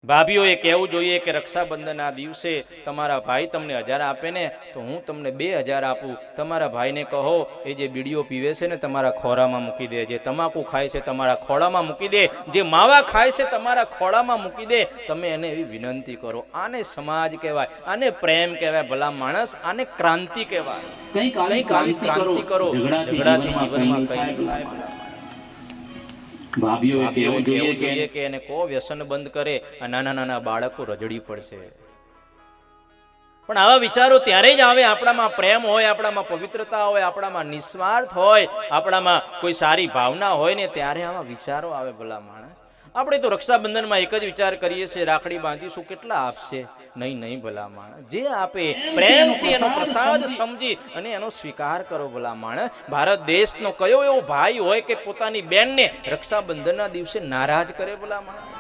ભાભીઓએ કહેવું જોઈએ કે રક્ષાબંધનના દિવસે તમારા ભાઈ તમને 1000 આપે ને તો હું તમને 2000 આપું. તમારા ભાઈને કહો એ જે બીડીઓ પીવે છે ને તમારા ખોરામાં મૂકી દે, જે તમાકુ ખાય છે તમારા ખોળામાં મૂકી દે, જે માવા ખાય છે તમારા ખોળામાં મૂકી દે. તમે એને એવી વિનંતી કરો. આને સમાજ કહેવાય, આને પ્રેમ કહેવાય. ભલા માણસ, આને ક્રાંતિ કહેવાય. કંઈક આવી ક્રાંતિ કરો, ઝઘડાથી જીવનમાં કંઈ થાય. ભાભીઓએ કહેવું જોઈએ કે એને કો વ્યસન બંધ કરે. આ નાના નાના બાળકો રજડી પડશે. પણ આવા વિચારો ત્યારે જ આવે આપણામાં પ્રેમ હોય, આપણામાં પવિત્રતા હોય, આપણામાં નિસ્વાર્થ હોય, આપણામાં કોઈ સારી ભાવના હોય ને ત્યારે આવા વિચારો આવે. ભલા માણસ, આપણે તો રક્ષાબંધનમાં એક જ વિચાર કરીએ છીએ, રાખડી બાંધીશું, કેટલા આપશે? નહીં નહીં ભલા માણસ, જે આપે પ્રેમથી એનો પ્રસાદ સમજી અને એનો સ્વીકાર કરો. ભલા માણસ, ભારત દેશનો કયો એવો ભાઈ હોય કે પોતાની બેનને રક્ષાબંધનના દિવસે નારાજ કરે? ભલા માણસ,